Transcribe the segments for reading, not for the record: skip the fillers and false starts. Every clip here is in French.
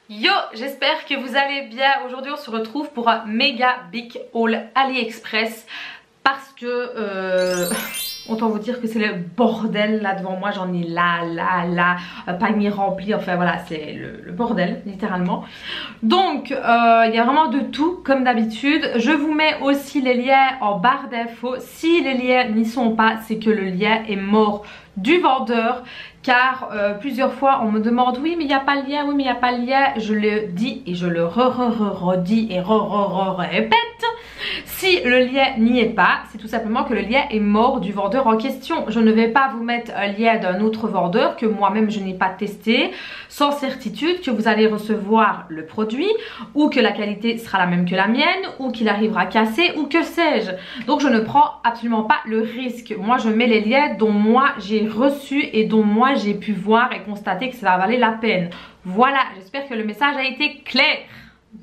Yo, j'espère que vous allez bien. Aujourd'hui on se retrouve pour un méga big haul AliExpress parce que autant vous dire que c'est le bordel là devant moi. J'en ai là, panier rempli, enfin voilà, c'est le bordel littéralement. Donc il y a vraiment de tout comme d'habitude. Je vous mets aussi les liens en barre d'infos. Si les liens n'y sont pas, c'est que le lien est mort du vendeur. Car plusieurs fois on me demande oui mais il n'y a pas le lien, oui mais il n'y a pas le lien. Je le dis et je le redis et répète. Si le lien n'y est pas, c'est tout simplement que le lien est mort du vendeur en question. Je ne vais pas vous mettre un lien d'un autre vendeur que moi-même je n'ai pas testé, sans certitude que vous allez recevoir le produit ou que la qualité sera la même que la mienne ou qu'il arrivera cassé ou que sais-je. Donc je ne prends absolument pas le risque. Moi je mets les liens dont moi j'ai reçu et dont moi j'ai pu voir et constater que ça valait la peine. Voilà, j'espère que le message a été clair.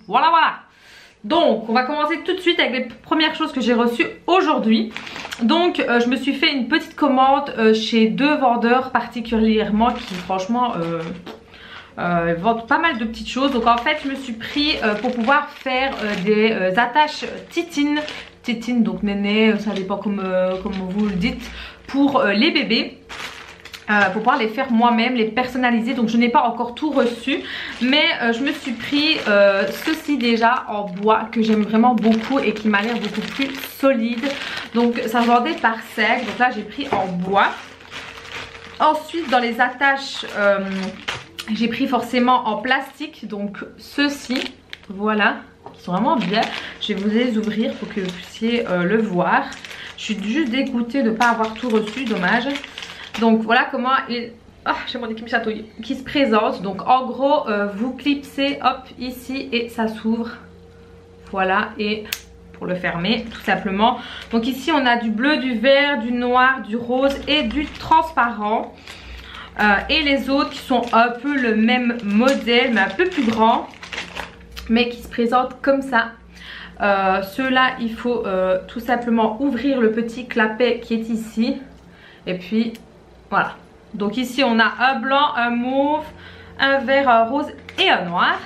Voilà. Donc on va commencer tout de suite avec les premières choses que j'ai reçues aujourd'hui. Donc je me suis fait une petite commande chez deux vendeurs particulièrement qui franchement vendent pas mal de petites choses. Donc en fait je me suis pris pour pouvoir faire des attaches titine, donc néné, ça dépend comme vous le dites, pour les bébés. Pour pouvoir les faire moi-même, les personnaliser. Donc je n'ai pas encore tout reçu, mais je me suis pris ceci déjà en bois que j'aime vraiment beaucoup et qui m'a l'air beaucoup plus solide. Donc ça se vendait par sec, donc là j'ai pris en bois. Ensuite dans les attaches j'ai pris forcément en plastique, donc ceux-ci, voilà, qui sont vraiment bien. Je vais vous les ouvrir pour que vous puissiez le voir. Je suis juste dégoûtée de ne pas avoir tout reçu, dommage. Donc voilà comment il... Ah, j'ai mon nez qui me chatouille. Qui se présente. Donc en gros vous clipsez hop ici et ça s'ouvre. Voilà, et pour le fermer tout simplement. Donc ici on a du bleu, du vert, du noir, du rose et du transparent. Et les autres qui sont un peu le même modèle mais un peu plus grand, mais qui se présentent comme ça. Ceux-là il faut tout simplement ouvrir le petit clapet qui est ici. Et puis voilà, donc ici on a un blanc, un mauve, un vert, un rose et un noir.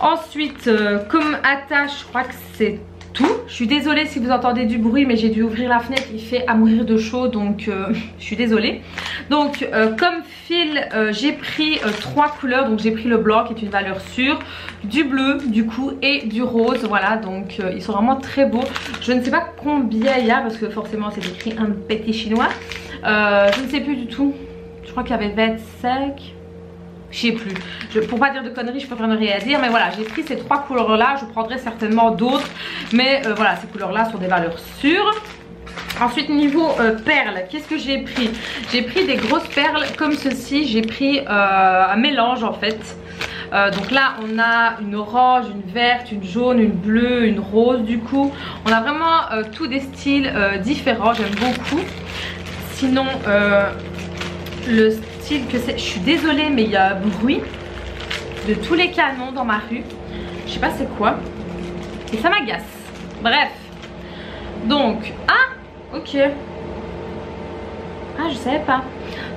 Ensuite comme attache je crois que c'est tout. Je suis désolée si vous entendez du bruit mais j'ai dû ouvrir la fenêtre, il fait à mourir de chaud donc je suis désolée. Donc comme fil j'ai pris trois couleurs, donc j'ai pris le blanc qui est une valeur sûre, du bleu du coup et du rose. Voilà, donc ils sont vraiment très beaux. Je ne sais pas combien il y a parce que forcément c'est écrit un petit chinois. Je ne sais plus du tout, je crois qu'il y avait 25, je sais plus. Pour pas dire de conneries je préfère ne rien dire, mais voilà j'ai pris ces trois couleurs là. Je prendrai certainement d'autres, mais voilà ces couleurs là sont des valeurs sûres. Ensuite niveau perles, qu'est-ce que j'ai pris? J'ai pris des grosses perles comme ceci. J'ai pris un mélange en fait. Donc là on a une orange, une verte, une jaune, une bleue, une rose. Du coup on a vraiment tous des styles différents, j'aime beaucoup. Sinon le style que c'est, je suis désolée mais il y a un bruit de tous les canons dans ma rue. Je sais pas c'est quoi et ça m'agace. Bref, donc ok, je savais pas.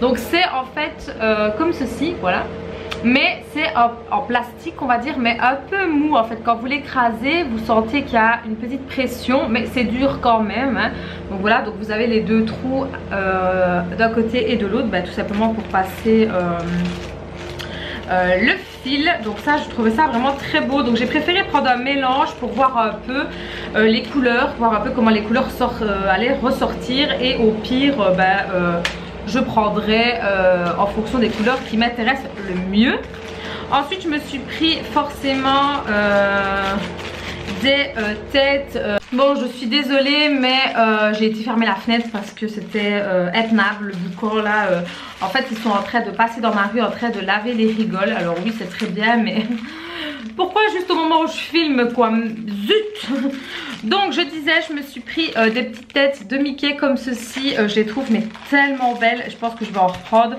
Donc c'est en fait comme ceci, voilà. Mais c'est en plastique on va dire, mais un peu mou en fait. Quand vous l'écrasez vous sentez qu'il y a une petite pression, mais c'est dur quand même hein. Donc voilà, donc vous avez les deux trous d'un côté et de l'autre, tout simplement pour passer le fil. Donc ça je trouvais ça vraiment très beau. Donc j'ai préféré prendre un mélange pour voir un peu les couleurs, voir un peu comment les couleurs allaient ressortir. Et au pire je prendrai en fonction des couleurs qui m'intéressent le mieux. Ensuite je me suis pris forcément des têtes. Bon je suis désolée mais j'ai été fermer la fenêtre parce que c'était intenable. Le boucan là en fait ils sont en train de passer dans ma rue, en train de laver les rigoles. Alors oui c'est très bien mais pourquoi juste au moment où je filme quoi, zut. Donc je disais je me suis pris des petites têtes de Mickey comme ceci. Je les trouve mais tellement belles, je pense que je vais en reprendre.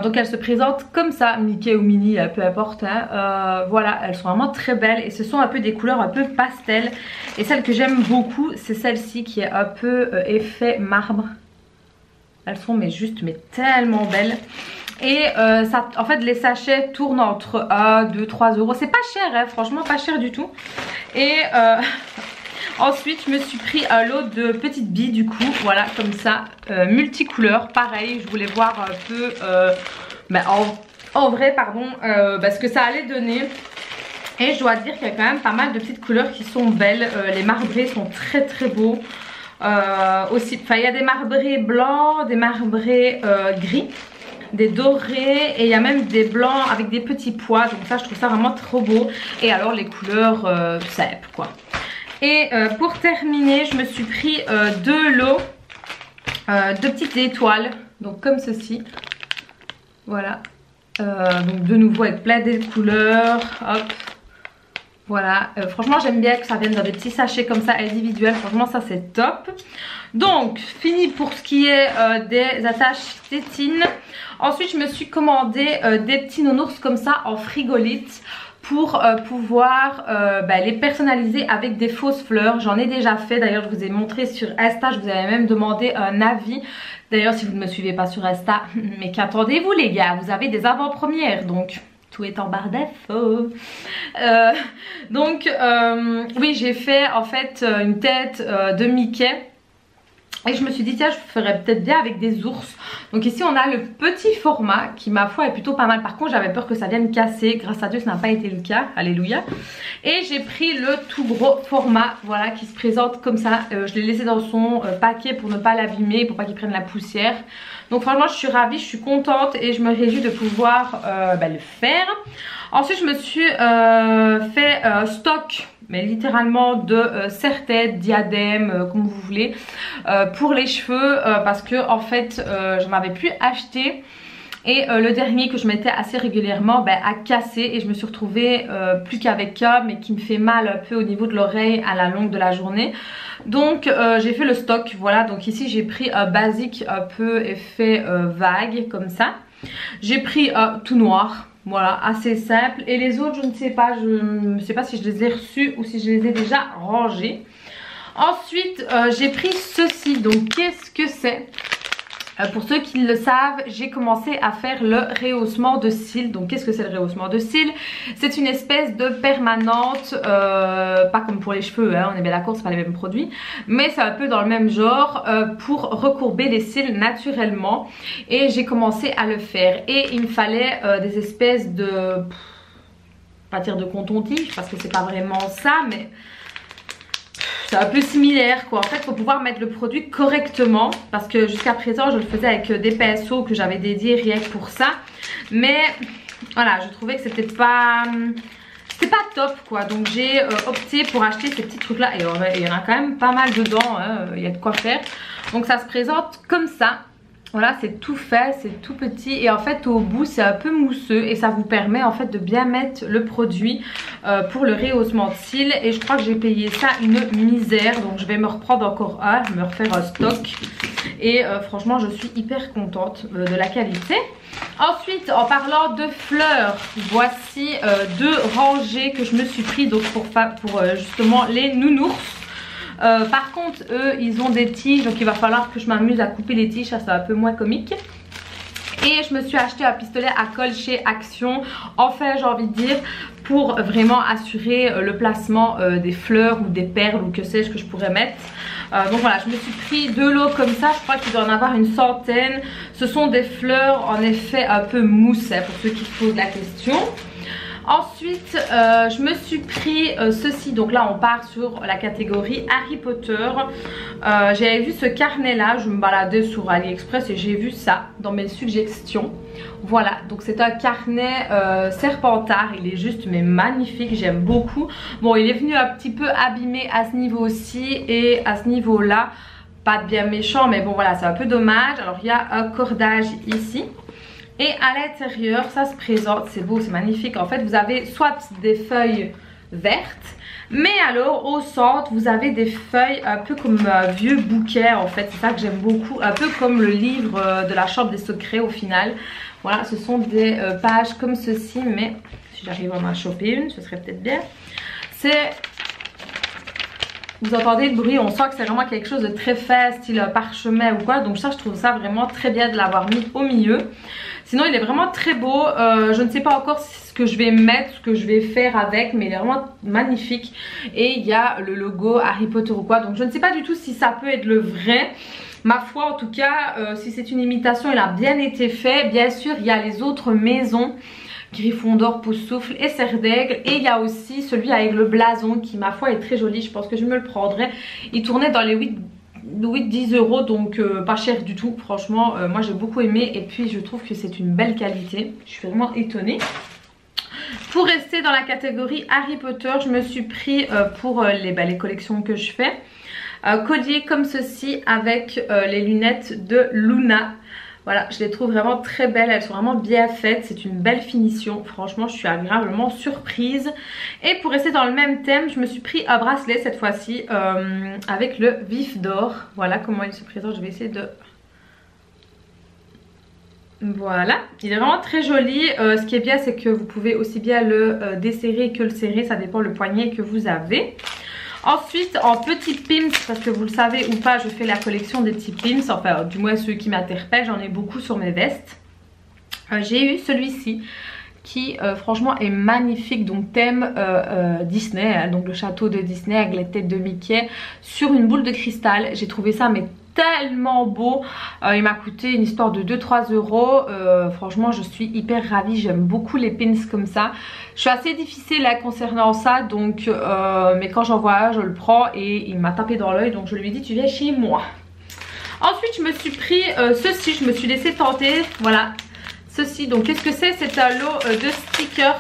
Donc elles se présentent comme ça, Mickey ou Minnie, peu importe hein. Voilà, elles sont vraiment très belles et ce sont un peu des couleurs un peu pastel. Et celle que j'aime beaucoup c'est celle-ci qui est un peu effet marbre. Elles sont mais juste mais tellement belles. Et ça, en fait les sachets tournent entre 1, 2, 3 euros. C'est pas cher hein, franchement pas cher du tout. Et ensuite je me suis pris un lot de petites billes du coup. Voilà comme ça, multicouleurs. Pareil je voulais voir un peu en vrai pardon ce que ça allait donner. Et je dois dire qu'il y a quand même pas mal de petites couleurs qui sont belles. Les marbrés sont très très beaux. Aussi, enfin il y a des marbrés blancs, des marbrés gris, des dorés et il y a même des blancs avec des petits pois. Donc ça je trouve ça vraiment trop beau. Et alors les couleurs cèpes quoi. Et pour terminer je me suis pris 2 lots de petites étoiles. Donc comme ceci. Voilà. Donc de nouveau avec plein de couleurs. Hop. Voilà, franchement j'aime bien que ça vienne dans des petits sachets comme ça individuels, franchement ça c'est top. Donc fini pour ce qui est des attaches tétines. Ensuite je me suis commandé des petits nounours comme ça en frigolite pour pouvoir les personnaliser avec des fausses fleurs. J'en ai déjà fait, d'ailleurs je vous ai montré sur Insta, je vous avais même demandé un avis. D'ailleurs si vous ne me suivez pas sur Insta, mais qu'attendez-vous les gars, vous avez des avant-premières donc... Tout est en barre d'infos. Oui j'ai fait en fait une tête de Mickey. Et je me suis dit tiens je ferais peut-être bien avec des ours. Donc ici on a le petit format qui ma foi est plutôt pas mal. Par contre j'avais peur que ça vienne casser. Grâce à Dieu ça n'a pas été le cas. Alléluia. Et j'ai pris le tout gros format. Voilà qui se présente comme ça. Je l'ai laissé dans son paquet pour ne pas l'abîmer. Pour pas qu'il prenne la poussière. Donc franchement je suis ravie, je suis contente et je me réjouis de pouvoir le faire. Ensuite je me suis fait stock, mais littéralement de serre-tête, diadème, comme vous voulez, pour les cheveux parce que en fait j'en avais plus acheté. Et le dernier que je mettais assez régulièrement a cassé et je me suis retrouvée plus qu'avec un mais qui me fait mal un peu au niveau de l'oreille à la longue de la journée. Donc j'ai fait le stock, voilà, donc ici j'ai pris un basique un peu effet vague comme ça. J'ai pris tout noir, voilà, assez simple. Et les autres je ne sais pas, je ne sais pas si je les ai reçus ou si je les ai déjà rangés. Ensuite j'ai pris ceci, donc qu'est-ce que c'est ? Pour ceux qui le savent, j'ai commencé à faire le rehaussement de cils. Donc qu'est-ce que c'est le rehaussement de cils? C'est une espèce de permanente, pas comme pour les cheveux, hein, on est bien d'accord, c'est pas les mêmes produits, mais c'est un peu dans le même genre pour recourber les cils naturellement. Et j'ai commencé à le faire. Et il me fallait des espèces de, pas dire de coton-tige parce que c'est pas vraiment ça, mais c'est un peu similaire quoi. En fait il faut pouvoir mettre le produit correctement parce que jusqu'à présent je le faisais avec des pinceaux que j'avais dédiés rien que pour ça. Mais voilà, je trouvais que c'était pas top quoi. Donc j'ai opté pour acheter ces petits trucs là. Et il y en a quand même pas mal dedans, hein. Il y a de quoi faire. Donc ça se présente comme ça. Voilà, c'est tout fait, c'est tout petit et en fait au bout c'est un peu mousseux et ça vous permet en fait de bien mettre le produit pour le rehaussement de cils. Et je crois que j'ai payé ça une misère, donc je vais me reprendre encore un, me refaire un stock. Et franchement je suis hyper contente de la qualité. Ensuite en parlant de fleurs, voici 2 rangées que je me suis pris donc pour justement les nounours. Par contre eux ils ont des tiges, donc il va falloir que je m'amuse à couper les tiges, ça c'est un peu moins comique. Et je me suis acheté un pistolet à colle chez Action, enfin j'ai envie de dire, pour vraiment assurer le placement des fleurs ou des perles ou que sais-je que je pourrais mettre. Donc voilà, je me suis pris 2 lots comme ça, je crois qu'il doit en avoir une centaine. Ce sont des fleurs en effet un peu mousse, hein, pour ceux qui se posent la question. Ensuite je me suis pris ceci, donc là on part sur la catégorie Harry Potter. J'avais vu ce carnet là, je me baladais sur AliExpress et j'ai vu ça dans mes suggestions. Voilà, donc c'est un carnet Serpentard, il est juste mais magnifique, j'aime beaucoup. Bon il est venu un petit peu abîmé à ce niveau-ci et à ce niveau-là, pas de bien méchant mais bon voilà c'est un peu dommage. Alors il y a un cordage ici. Et à l'intérieur, ça se présente, c'est beau, c'est magnifique. En fait, vous avez soit des feuilles vertes, mais alors au centre, vous avez des feuilles un peu comme un vieux bouquet. En fait, c'est ça que j'aime beaucoup, un peu comme le livre de la Chambre des Secrets au final. Voilà, ce sont des pages comme ceci, mais si j'arrive à m'en choper une, ce serait peut-être bien. C'est vous entendez le bruit, on sent que c'est vraiment quelque chose de très fait, style parchemin ou quoi. Donc ça, je trouve ça vraiment très bien de l'avoir mis au milieu. Sinon il est vraiment très beau, je ne sais pas encore ce que je vais mettre, ce que je vais faire avec, mais il est vraiment magnifique. Et il y a le logo Harry Potter ou quoi, donc je ne sais pas du tout si ça peut être le vrai. Ma foi en tout cas, si c'est une imitation, il a bien été fait. Bien sûr il y a les autres maisons, Gryffondor, Poufsouffle et Serre d'Aigle. Et il y a aussi celui avec le blason qui ma foi est très joli, je pense que je me le prendrai. Il tournait dans les 8-10 euros, donc pas cher du tout. Franchement moi j'ai beaucoup aimé et puis je trouve que c'est une belle qualité. Je suis vraiment étonnée. Pour rester dans la catégorie Harry Potter, je me suis pris pour les collections que je fais, collier comme ceci avec les lunettes de Luna. Voilà, je les trouve vraiment très belles, elles sont vraiment bien faites, c'est une belle finition, franchement je suis agréablement surprise. Et pour rester dans le même thème, je me suis pris un bracelet cette fois-ci avec le vif d'or. Voilà comment il se présente, je vais essayer de... Voilà, il est vraiment très joli. Ce qui est bien, c'est que vous pouvez aussi bien le desserrer que le serrer, ça dépend le poignet que vous avez. Ensuite, en petits pins, parce que vous le savez ou pas, je fais la collection des petits pins, enfin du moins ceux qui m'interpellent, j'en ai beaucoup sur mes vestes. J'ai eu celui-ci qui franchement est magnifique, donc thème Disney, hein, donc le château de Disney avec les têtes de Mickey sur une boule de cristal. J'ai trouvé ça mais tellement beau, il m'a coûté une histoire de 2-3 euros. Franchement je suis hyper ravie, j'aime beaucoup les pins comme ça. Je suis assez difficile là concernant ça, donc mais quand j'en vois un je le prends et il m'a tapé dans l'œil, donc je lui ai dit tu viens chez moi. Ensuite je me suis pris ceci, je me suis laissé tenter, voilà. Ceci, donc qu'est-ce que c'est? C'est un lot de stickers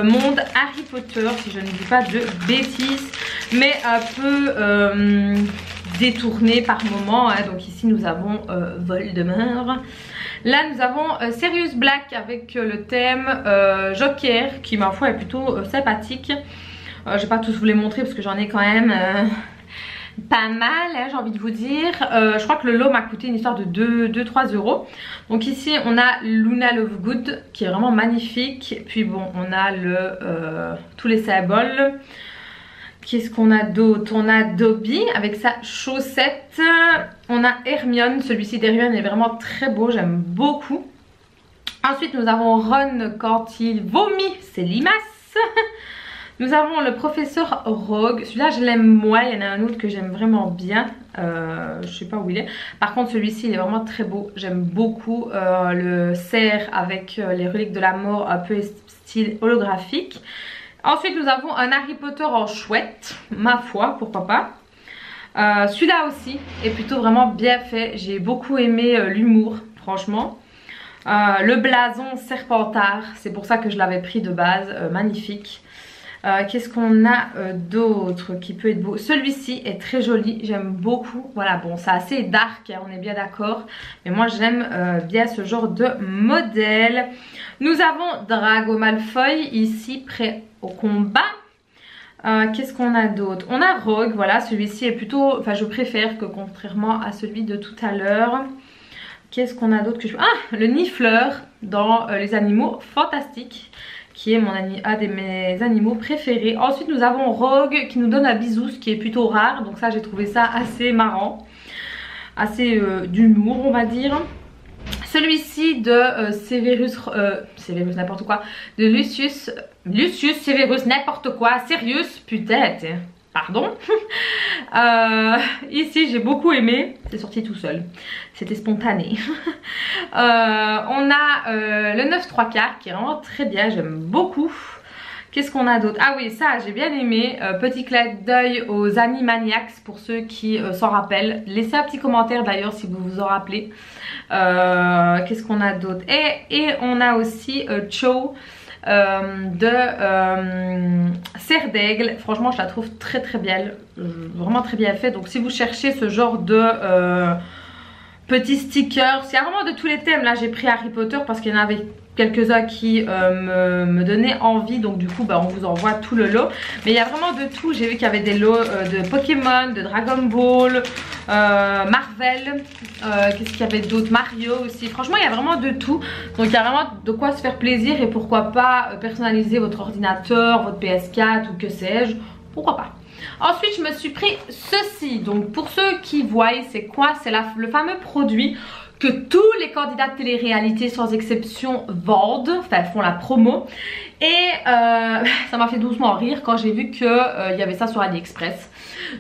monde Harry Potter, si je ne dis pas de bêtises, mais un peu détourné par moment, hein. Donc ici nous avons Voldemort. Là nous avons Sirius Black avec le thème Joker, qui ma foi est plutôt sympathique. Je vais pas tous vous les montrer parce que j'en ai quand même... pas mal, hein, j'ai envie de vous dire. Je crois que le lot m'a coûté une histoire de 2-3 euros. Donc ici on a Luna Lovegood qui est vraiment magnifique. Puis bon on a tous les symboles. Qu'est-ce qu'on a d'autre? On a Dobby avec sa chaussette. On a Hermione, celui-ci d'Hermione est vraiment très beau, j'aime beaucoup. Ensuite nous avons Ron quand il vomit ses limaces. Nous avons le professeur Rogue, celui-là je l'aime moins, il y en a un autre que j'aime vraiment bien, je sais pas où il est. Par contre celui-ci il est vraiment très beau, j'aime beaucoup le cerf avec les reliques de la mort un peu style holographique. Ensuite nous avons un Harry Potter en chouette, ma foi, pourquoi pas. Celui-là aussi est plutôt vraiment bien fait, j'ai beaucoup aimé l'humour franchement. Le blason Serpentard, c'est pour ça que je l'avais pris de base, magnifique. Qu'est-ce qu'on a d'autre qui peut être beau? Celui-ci est très joli, j'aime beaucoup. Voilà, bon c'est assez dark, hein, on est bien d'accord, mais moi j'aime bien ce genre de modèle. Nous avons Drago Malfoy ici prêt au combat. Qu'est-ce qu'on a d'autre? On a Rogue, voilà, celui-ci est plutôt, enfin je préfère que contrairement à celui de tout à l'heure. Qu'est-ce qu'on a d'autre que je... Ah, le Nifleur dans les animaux fantastiques, qui est un de mes animaux préférés. Ensuite nous avons Rogue qui nous donne un bisou, ce qui est plutôt rare, donc ça j'ai trouvé ça assez marrant, assez d'humour on va dire. Celui-ci de Severus n'importe quoi, de Lucius Severus n'importe quoi, Sirius peut-être, pardon. Ici j'ai beaucoup aimé, c'est sorti tout seul, c'était spontané. On a le 9-3/4 qui est vraiment très bien, j'aime beaucoup. Qu'est-ce qu'on a d'autre? Ah oui, ça j'ai bien aimé, petit clin d'œil aux Animaniacs pour ceux qui s'en rappellent. Laissez un petit commentaire d'ailleurs si vous vous en rappelez. Qu'est-ce qu'on a d'autre? Et on a aussi Cho de Serre d'Aigle. Franchement je la trouve très très belle, vraiment très bien fait. Donc si vous cherchez ce genre de petits stickers, il y a vraiment de tous les thèmes. Là j'ai pris Harry Potter parce qu'il y en avait quelques-uns qui me donnaient envie, donc du coup bah, on vous envoie tout le lot. Mais il y a vraiment de tout, j'ai vu qu'il y avait des lots de Pokémon, de Dragon Ball, Marvel, qu'est-ce qu'il y avait d'autre, Mario aussi. Franchement il y a vraiment de tout, donc il y a vraiment de quoi se faire plaisir. Et pourquoi pas personnaliser votre ordinateur, votre PS4 ou que sais-je, pourquoi pas. Ensuite je me suis pris ceci. Donc pour ceux qui voient c'est quoi, c'est le fameux produit que tous les candidats de télé-réalité sans exception vendent, enfin font la promo. Et ça m'a fait doucement rire quand j'ai vu qu'il y avait ça sur AliExpress.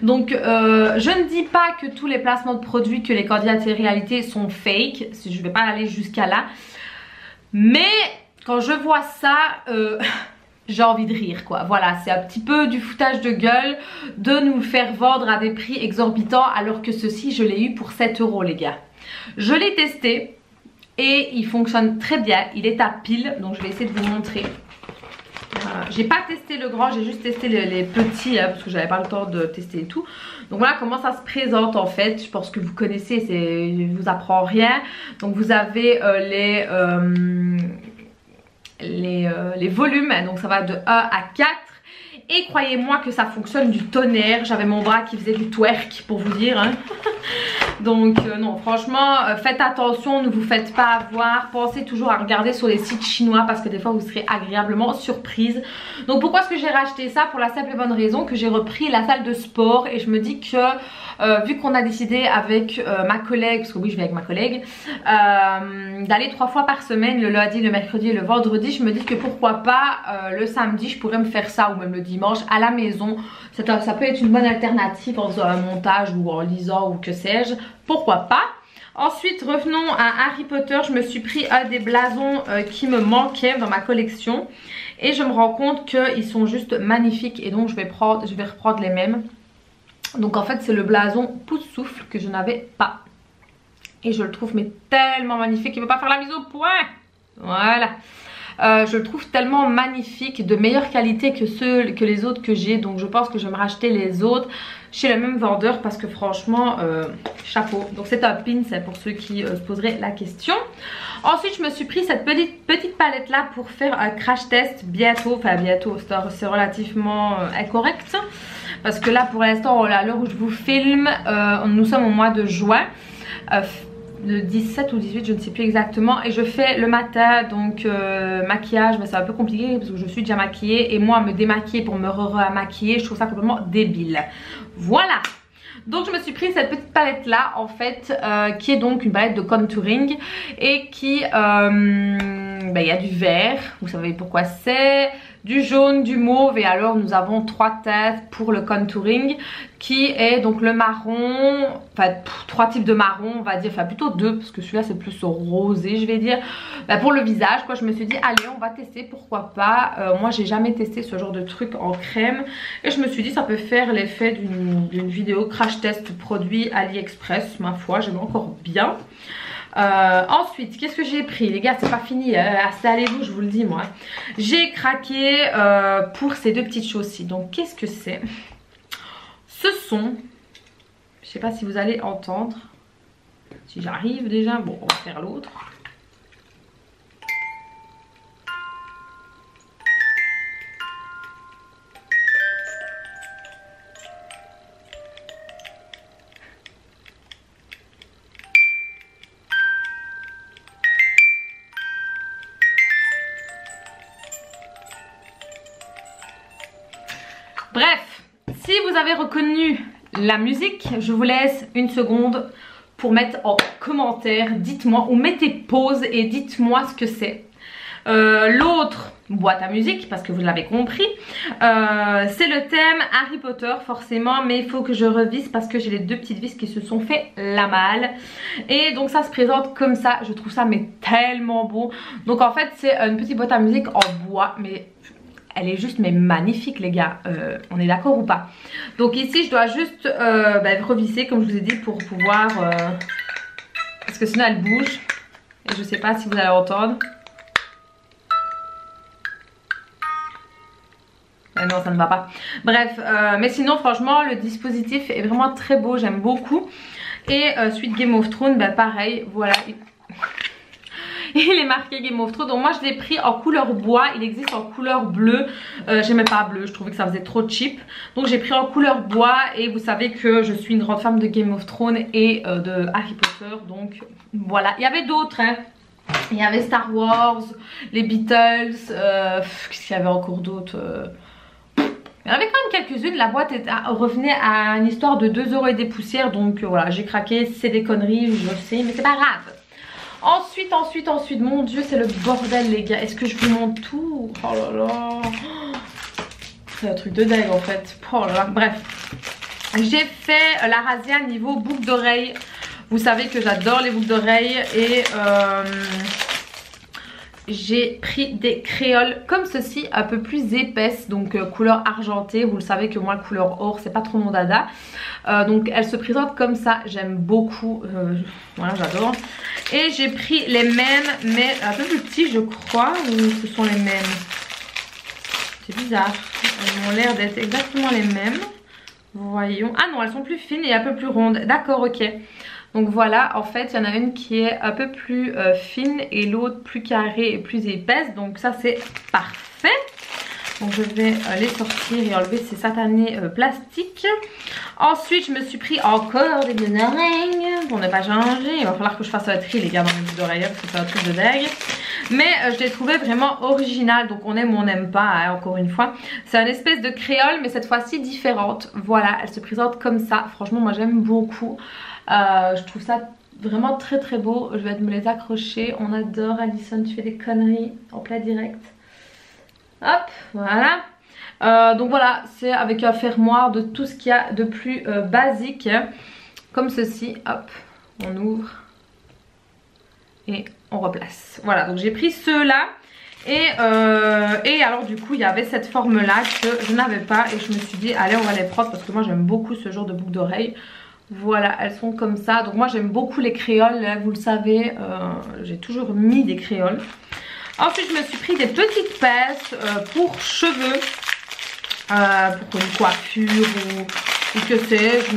Donc je ne dis pas que tous les placements de produits que les candidats de télé-réalité sont fake, je ne vais pas aller jusqu'à là. Mais quand je vois ça, j'ai envie de rire quoi. Voilà, c'est un petit peu du foutage de gueule de nous faire vendre à des prix exorbitants alors que ceci je l'ai eu pour 7 € les gars. Je l'ai testé et il fonctionne très bien, il est à pile, donc je vais essayer de vous montrer. J'ai pas testé le grand, j'ai juste testé les petits parce que j'avais pas le temps de tester et tout. Donc voilà comment ça se présente en fait. Je pense que vous connaissez, je vous apprends rien. Donc vous avez les volumes, donc ça va de 1 à 4. Et croyez-moi que ça fonctionne du tonnerre. J'avais mon bras qui faisait du twerk pour vous dire hein. Donc non franchement faites attention, ne vous faites pas avoir. Pensez toujours à regarder sur les sites chinois parce que des fois vous serez agréablement surprise. Donc pourquoi est-ce que j'ai racheté ça? Pour la simple et bonne raison que j'ai repris la salle de sport. Et je me dis que vu qu'on a décidé avec ma collègue, parce que oui je vais avec ma collègue, d'aller 3 fois par semaine, le lundi, le mercredi et le vendredi, je me dis que pourquoi pas le samedi je pourrais me faire ça, ou même le dimanche à la maison. Ça peut être une bonne alternative en faisant un montage ou en lisant ou que sais-je, pourquoi pas. Ensuite revenons à Harry Potter. Je me suis pris un des blasons qui me manquait dans ma collection et je me rends compte qu'ils sont juste magnifiques et donc je vais reprendre les mêmes. Donc en fait c'est le blason Poussoufle que je n'avais pas et je le trouve mais tellement magnifique. Il ne veut pas faire la mise au point. Voilà. Je le trouve tellement magnifique, de meilleure qualité que les autres que j'ai. Donc je pense que je vais me racheter les autres chez le même vendeur parce que franchement chapeau. Donc c'est un pin, c'est pour ceux qui se poseraient la question. Ensuite je me suis pris cette petite palette là pour faire un crash test bientôt. Enfin bientôt, c'est relativement incorrect parce que là pour l'instant à l'heure où je vous filme nous sommes au mois de juin, le 17 ou 18 je ne sais plus exactement, et je fais le matin donc maquillage, mais c'est un peu compliqué parce que je suis déjà maquillée et moi me démaquiller pour me remaquiller je trouve ça complètement débile. Voilà, donc je me suis pris cette petite palette là en fait qui est donc une palette de contouring et qui y a du vert, vous savez pourquoi c'est, du jaune, du mauve, et alors nous avons 3 teintes pour le contouring qui est donc le marron, enfin 3 types de marron on va dire, enfin plutôt 2 parce que celui-là c'est plus rosé je vais dire. Pour le visage quoi, je me suis dit allez on va tester, pourquoi pas. Moi j'ai jamais testé ce genre de truc en crème et je me suis dit ça peut faire l'effet d'une vidéo crash test produit AliExpress, ma foi j'aime encore bien. Ensuite qu'est-ce que j'ai pris les gars, c'est pas fini, installez-vous je vous le dis moi. J'ai craqué pour ces 2 petites choses-ci. Donc qu'est-ce que c'est? Ce sont, je sais pas si vous allez entendre, si j'arrive déjà, bon on va faire l'autre. Bref, si vous avez reconnu la musique, je vous laisse une seconde pour mettre en commentaire, dites-moi, ou mettez pause et dites-moi ce que c'est. L'autre boîte à musique, parce que vous l'avez compris, c'est le thème Harry Potter forcément, mais il faut que je revisse parce que j'ai les 2 petites vis qui se sont fait la malle. Et donc ça se présente comme ça, je trouve ça mais tellement beau. Donc en fait c'est une petite boîte à musique en bois, mais elle est juste mais magnifique les gars, on est d'accord ou pas? Donc ici je dois juste revisser comme je vous ai dit pour pouvoir parce que sinon elle bouge et je sais pas si vous allez entendre. Non ça ne va pas. Bref mais sinon franchement le dispositif est vraiment très beau, j'aime beaucoup. Et suite Game of Thrones pareil, voilà. Il est marqué Game of Thrones. Donc moi je l'ai pris en couleur bois. Il existe en couleur bleue. J'aimais pas bleu, je trouvais que ça faisait trop cheap. Donc j'ai pris en couleur bois. Et vous savez que je suis une grande fan de Game of Thrones et de Harry Potter. Donc voilà. Il y avait d'autres hein. Il y avait Star Wars, les Beatles, qu'est-ce qu'il y avait encore d'autres Il y en avait quand même quelques-unes. La boîte revenait à une histoire de 2 € et des poussières. Donc voilà, j'ai craqué. C'est des conneries, je sais, mais c'est pas grave. Ensuite, mon dieu, c'est le bordel les gars. Est-ce que je vous montre tout? Oh là là. C'est un truc de dingue en fait. Oh là là, bref. J'ai fait la razzia niveau boucle d'oreille. Vous savez que j'adore les boucles d'oreilles. Et j'ai pris des créoles comme ceci, un peu plus épaisses. Donc couleur argentée. Vous le savez que moi, la couleur or, c'est pas trop mon dada. Donc elle se présente comme ça. J'aime beaucoup. Voilà, j'adore. Et j'ai pris les mêmes, mais un peu plus petits, je crois. Ou ce sont les mêmes? C'est bizarre. Elles ont l'air d'être exactement les mêmes. Voyons. Ah non, elles sont plus fines et un peu plus rondes. D'accord, ok. Donc voilà, en fait, il y en a une qui est un peu plus fine et l'autre plus carrée et plus épaisse. Donc ça, c'est parfait. Donc je vais les sortir et enlever ces satanés plastiques. Ensuite, je me suis pris encore des boucles d'oreilles pour ne pas changer. Il va falloir que je fasse un tri les gars dans mes boucles d'oreilles parce que c'est un truc de dingue. Mais je l'ai trouvé vraiment original. Donc on aime ou on n'aime pas, hein, encore une fois. C'est une espèce de créole mais cette fois-ci différente. Voilà, elle se présente comme ça. Franchement, moi j'aime beaucoup. Je trouve ça vraiment très très beau. Je vais me les accrocher. On adore. Alison, tu fais des conneries en plein direct. Hop, voilà. Donc voilà, c'est avec un fermoir de tout ce qu'il y a de plus basique. Comme ceci, hop, on ouvre et on replace. Voilà, donc j'ai pris ceux-là. Et alors du coup, il y avait cette forme-là que je n'avais pas. Et je me suis dit, allez, on va les prendre parce que moi j'aime beaucoup ce genre de boucles d'oreilles. Voilà, elles sont comme ça. Donc moi j'aime beaucoup les créoles, là, vous le savez. J'ai toujours mis des créoles. Ensuite, je me suis pris des petites pinces pour cheveux, pour une coiffure ou que sais-je.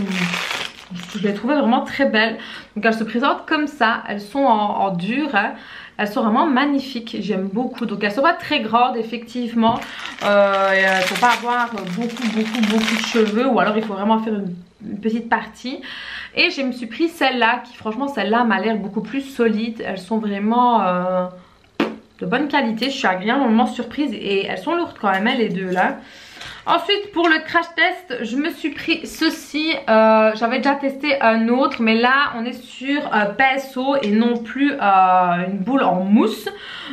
Je les trouvais vraiment très belles. Donc elles se présentent comme ça. Elles sont en dur. Hein. Elles sont vraiment magnifiques. J'aime beaucoup. Donc elles sont pas très grandes effectivement. Il ne faut pas avoir beaucoup de cheveux. Ou alors il faut vraiment faire une petite partie. Et je me suis pris celle-là qui franchement celle-là m'a l'air beaucoup plus solide. Elles sont vraiment... de bonne qualité, je suis agréablement surprise et elles sont lourdes quand même hein, les deux là. Ensuite pour le crash test je me suis pris ceci, j'avais déjà testé un autre mais là on est sur PSO et non plus une boule en mousse.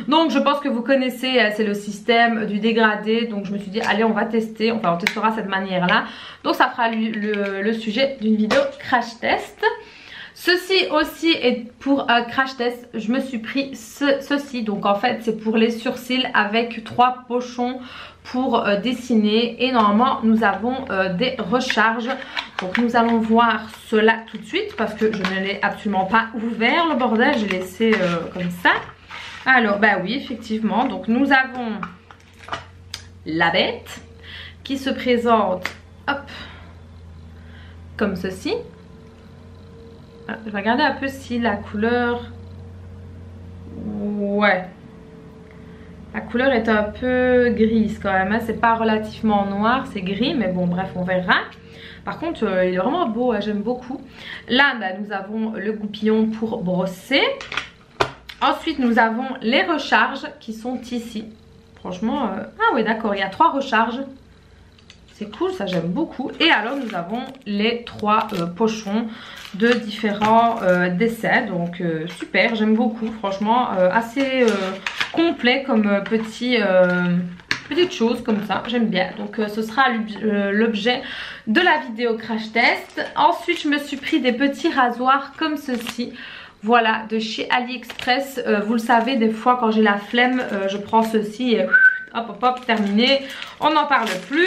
Donc je pense que vous connaissez, c'est le système du dégradé, donc je me suis dit allez on va tester, enfin on testera cette manière là. Donc ça fera le sujet d'une vidéo crash test. Ceci aussi est pour un crash test. Je me suis pris ceci. Donc en fait c'est pour les sourcils avec 3 pochons pour dessiner. Et normalement nous avons des recharges. Donc nous allons voir cela tout de suite. Parce que je ne l'ai absolument pas ouvert le bordel. J'ai laissé comme ça. Alors bah oui effectivement. Donc nous avons la bête qui se présente hop comme ceci. Je vais regarder un peu si la couleur... Ouais. La couleur est un peu grise quand même. Hein. C'est pas relativement noir, c'est gris. Mais bon, bref, on verra. Par contre, il est vraiment beau. Hein, j'aime beaucoup. Là, bah, nous avons le goupillon pour brosser. Ensuite, nous avons les recharges qui sont ici. Franchement... Ah oui, d'accord. Il y a 3 recharges. C'est cool, ça j'aime beaucoup. Et alors nous avons les 3 pochons de différents dessins. Donc super, j'aime beaucoup. Franchement, assez complet comme petite chose comme ça. J'aime bien. Donc ce sera l'objet de la vidéo crash test. Ensuite, je me suis pris des petits rasoirs comme ceci. Voilà, de chez AliExpress. Vous le savez, des fois quand j'ai la flemme, je prends ceci et hop, terminé. On n'en parle plus.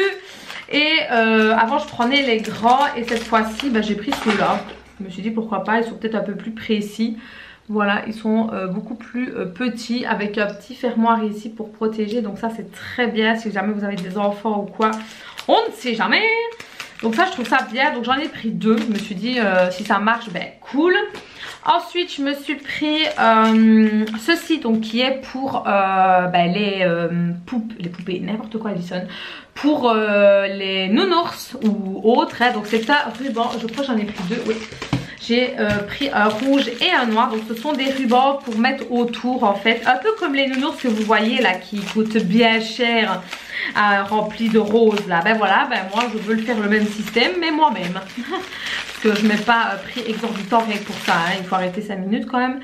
Et avant je prenais les grands et cette fois-ci bah, j'ai pris ceux-là. Je me suis dit pourquoi pas, ils sont peut-être un peu plus précis. Voilà, ils sont beaucoup plus petits avec un petit fermoir ici pour protéger. Donc ça c'est très bien si jamais vous avez des enfants ou quoi. On ne sait jamais. Donc ça je trouve ça bien. Donc j'en ai pris 2. Je me suis dit si ça marche, ben cool. Ensuite je me suis pris ceci donc qui est pour les poupées, n'importe quoi Alison. Pour les nounours ou autres. Hein. Donc c'est un ruban, je crois que j'en ai pris 2, oui. J'ai pris un rouge et un noir. Donc ce sont des rubans pour mettre autour en fait. Un peu comme les nounours que vous voyez là qui coûtent bien cher. Remplis de rose là. Ben voilà, ben moi je veux le faire le même système mais moi-même. Parce que je mets pas prix exorbitant rien que pour ça. Hein. Il faut arrêter 5 minutes quand même.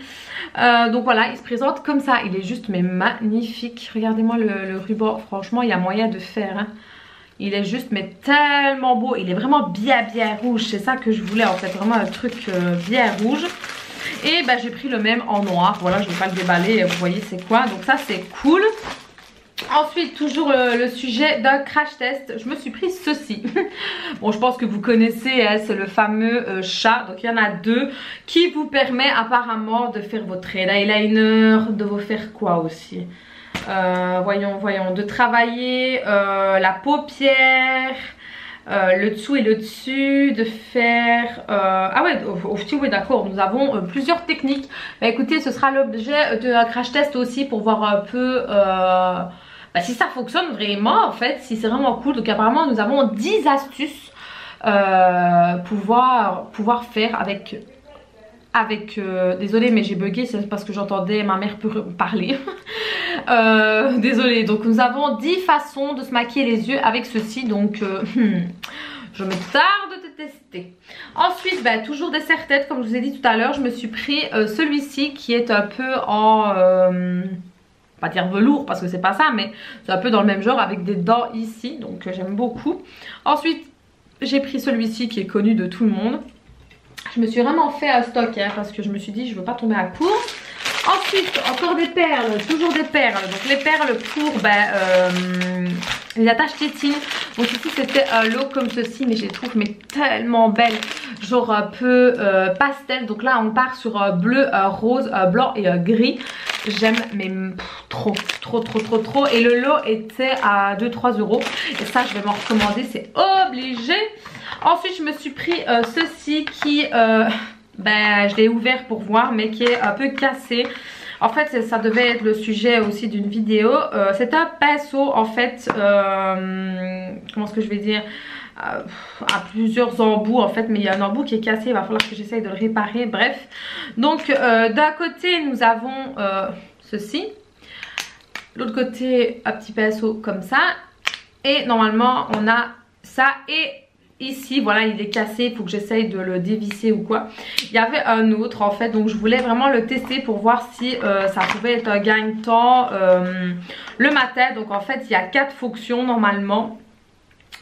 Donc voilà, il se présente comme ça. Il est juste mais magnifique. Regardez-moi le ruban. Franchement, il y a moyen de faire. Hein. Il est juste mais tellement beau. Il est vraiment bien rouge. C'est ça que je voulais en fait. Vraiment un truc bien rouge. Et ben j'ai pris le même en noir. Voilà, je ne vais pas le déballer. Vous voyez c'est quoi. Donc ça c'est cool. Ensuite, toujours le sujet d'un crash test, je me suis pris ceci. Bon, je pense que vous connaissez, hein, c'est le fameux chat. Donc, il y en a deux qui vous permet apparemment de faire votre eyeliner, de vous faire quoi aussi voyons, de travailler la paupière, le dessous et le dessus, de faire... Ah ouais, oui d'accord, nous avons plusieurs techniques. Bah, écoutez, ce sera l'objet d'un crash test aussi pour voir un peu... Bah, si ça fonctionne vraiment en fait, si c'est vraiment cool. Donc apparemment nous avons 10 astuces pouvoir faire avec désolée mais j'ai bugué, c'est parce que j'entendais ma mère parler. Désolée, donc nous avons 10 façons de se maquiller les yeux avec ceci. Donc je me tarde de tester. Ensuite, bah, toujours des serre-têtes comme je vous ai dit tout à l'heure. Je me suis pris celui-ci qui est un peu en... pas dire velours parce que c'est pas ça, mais c'est un peu dans le même genre avec des dents ici, donc j'aime beaucoup. Ensuite j'ai pris celui-ci qui est connu de tout le monde. Je me suis vraiment fait un stock hein, parce que je me suis dit je veux pas tomber à court. Ensuite encore des perles, toujours des perles. Donc les perles pour les attaches tétines. Donc ici c'était un lot comme ceci, mais je les trouve mais tellement belles, genre un peu pastel. Donc là on part sur un bleu, un rose, un blanc et un gris. J'aime mais trop. Et le lot était à 2-3 €. Et ça je vais m'en recommander, c'est obligé. Ensuite je me suis pris ceci qui ben, je l'ai ouvert pour voir mais qui est un peu cassé. En fait ça devait être le sujet aussi d'une vidéo. C'est un pinceau en fait, comment est-ce que je vais dire, à plusieurs embouts en fait, mais il y a un embout qui est cassé, il va falloir que j'essaye de le réparer, bref. Donc d'un côté nous avons ceci, l'autre côté un petit pinceau comme ça, et normalement on a ça, et ici voilà il est cassé, il faut que j'essaye de le dévisser ou quoi. Il y avait un autre en fait, donc je voulais vraiment le tester pour voir si ça pouvait être un gagne-temps le matin. Donc en fait il y a 4 fonctions normalement.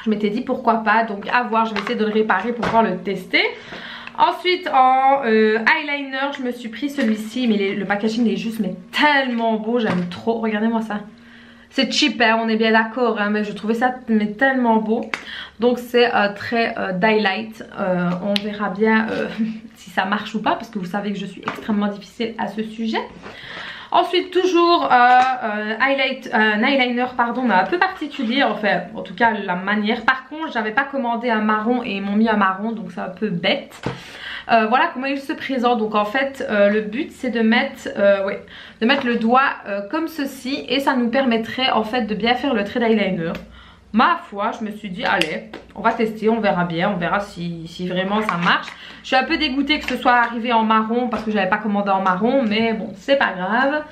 Je m'étais dit pourquoi pas, donc à voir, je vais essayer de le réparer pour pouvoir le tester. Ensuite en eyeliner je me suis pris celui-ci, mais le packaging est juste mais tellement beau, j'aime trop, regardez-moi ça. C'est cheap hein, on est bien d'accord hein, mais je trouvais ça mais tellement beau. Donc c'est un trait d'highlight, on verra bien si ça marche ou pas, parce que vous savez que je suis extrêmement difficile à ce sujet. Ensuite toujours un eyeliner pardon, mais un peu particulier en fait, en tout cas la manière. Par contre j'avais pas commandé un marron et ils m'ont mis un marron, donc c'est un peu bête. Voilà comment il se présente. Donc en fait le but c'est de mettre le doigt comme ceci, et ça nous permettrait en fait de bien faire le trait d'eyeliner. Ma foi, je me suis dit allez, on va tester, on verra bien, on verra si vraiment ça marche. Je suis un peu dégoûtée que ce soit arrivé en marron parce que j'avais pas commandé en marron, mais bon c'est pas grave.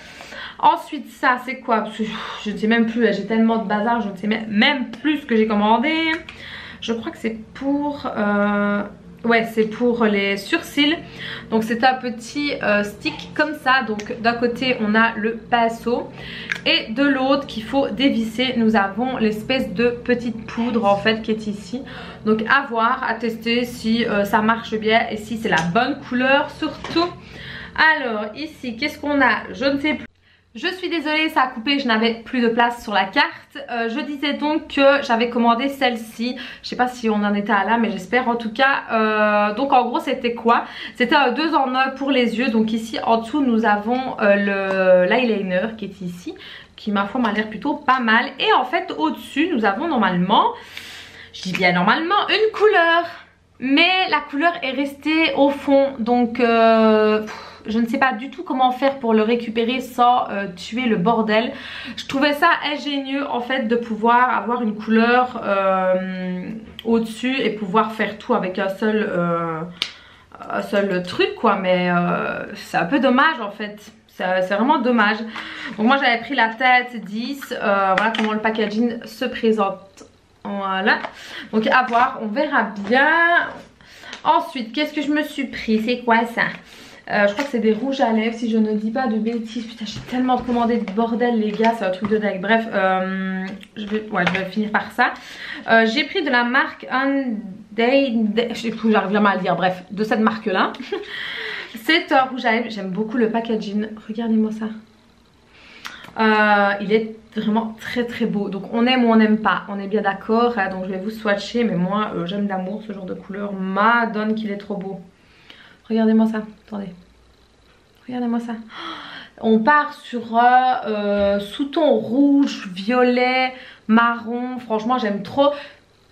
Ensuite ça c'est quoi? Parce que je ne sais même plus, j'ai tellement de bazar, je ne sais même plus ce que j'ai commandé. Je crois que c'est pour... ouais c'est pour les sourcils. Donc c'est un petit stick comme ça. Donc d'un côté on a le pinceau, et de l'autre qu'il faut dévisser nous avons l'espèce de petite poudre en fait qui est ici. Donc à voir, à tester si ça marche bien et si c'est la bonne couleur surtout. Alors ici qu'est-ce qu'on a? Je ne sais plus. Je suis désolée, ça a coupé, je n'avais plus de place sur la carte. Je disais donc que j'avais commandé celle-ci. Je sais pas si on en était à là, mais j'espère en tout cas. Donc en gros c'était quoi? C'était un 2 en 1 pour les yeux. Donc ici en dessous nous avons l'eyeliner qui est ici, qui ma foi m'a l'air plutôt pas mal. Et en fait au dessus nous avons normalement, je dis bien normalement, une couleur. Mais la couleur est restée au fond, donc je ne sais pas du tout comment faire pour le récupérer sans tuer le bordel. Je trouvais ça ingénieux en fait de pouvoir avoir une couleur au dessus et pouvoir faire tout avec un seul seul truc quoi, mais c'est un peu dommage en fait. C'est vraiment dommage. Donc moi j'avais pris la tête 10. Voilà comment le packaging se présente. Voilà. Donc à voir, on verra bien. Ensuite, qu'est-ce que je me suis pris? C'est quoi ça? Je crois que c'est des rouges à lèvres si je ne dis pas de bêtises. Putain, j'ai tellement commandé de bordel les gars, c'est un truc de dingue. Bref, je vais finir par ça. J'ai pris de la marque j'arrive jamais à le dire, bref, de cette marque là. C'est un rouge à lèvres, j'aime beaucoup le packaging. Regardez-moi ça. Il est vraiment très très beau. Donc on aime ou on n'aime pas, on est bien d'accord hein. Donc je vais vous swatcher, mais moi j'aime d'amour ce genre de couleur. Madone qu'il est trop beau. Regardez-moi ça, attendez. Regardez-moi ça. On part sur sous-ton rouge, violet, marron. Franchement j'aime trop.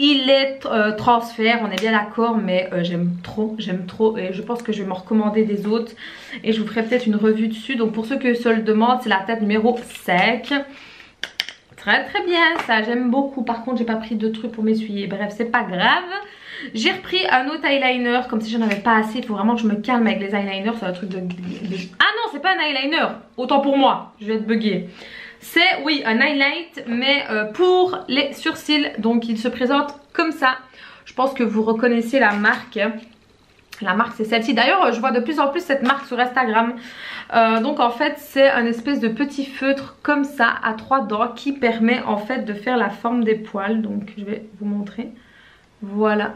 Il est transfert, on est bien d'accord, mais j'aime trop et je pense que je vais m'en recommander des autres et je vous ferai peut-être une revue dessus. Donc pour ceux que se le demandent, c'est la tête numéro 5. Très très bien, ça j'aime beaucoup. Par contre j'ai pas pris de trucs pour m'essuyer, bref c'est pas grave. J'ai repris un autre eyeliner, comme si j'en avais pas assez. Il faut vraiment que je me calme avec les eyeliners, c'est un truc de... Ah non, c'est pas un eyeliner, autant pour moi, je vais être buggée. C'est, oui, un highlight, mais pour les sourcils. Donc il se présente comme ça. Je pense que vous reconnaissez la marque. La marque c'est celle-ci. D'ailleurs je vois de plus en plus cette marque sur Instagram. Donc en fait c'est un espèce de petit feutre comme ça à 3 dents qui permet en fait de faire la forme des poils. Donc je vais vous montrer. Voilà.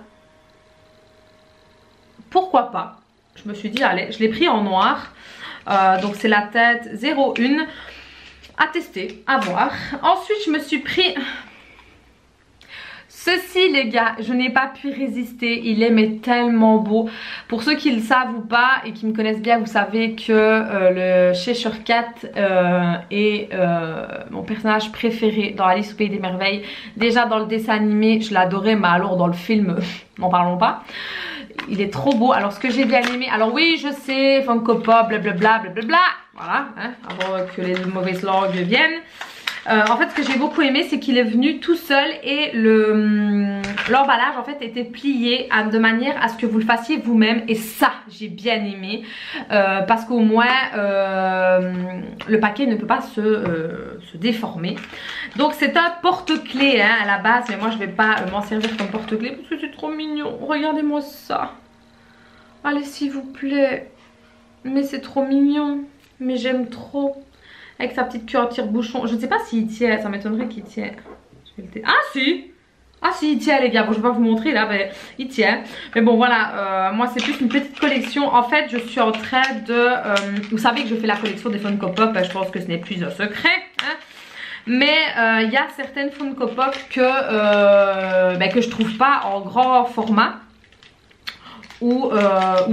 Pourquoi pas? Je me suis dit allez, je l'ai pris en noir. Donc c'est la tête 01. À tester, à voir. Ensuite je me suis pris ceci les gars, je n'ai pas pu résister, il est mais tellement beau. Pour ceux qui le savent ou pas et qui me connaissent bien, vous savez que le Cheshire Cat est mon personnage préféré dans Alice au Pays des Merveilles. Déjà dans le dessin animé je l'adorais, mais alors dans le film n'en parlons pas. Il est trop beau. Alors ce que j'ai bien aimé, alors oui je sais, Funko Pop, blablabla, blablabla, voilà, hein, avant que les mauvaises langues viennent. En fait ce que j'ai beaucoup aimé c'est qu'il est venu tout seul et l'emballage en fait était plié de manière à ce que vous le fassiez vous-même. Et ça j'ai bien aimé parce qu'au moins le paquet ne peut pas se déformer. Donc c'est un porte-clés hein, à la base, mais moi je vais pas m'en servir comme porte-clés parce que c'est trop mignon. Regardez-moi ça. Allez s'il vous plaît. Mais c'est trop mignon. Mais j'aime trop. Avec sa petite queue en tire-bouchon. Je ne sais pas s'il tient, ça m'étonnerait qu'il tient. Ah si. Ah si, il tient les gars. Bon je vais pas vous montrer là, mais il tient. Mais bon voilà, moi c'est plus une petite collection. En fait je suis en train de... vous savez que je fais la collection des Funko Pop. Je pense que ce n'est plus un secret hein. Mais il y a certaines Funko Pop que je trouve pas en grand format. Ou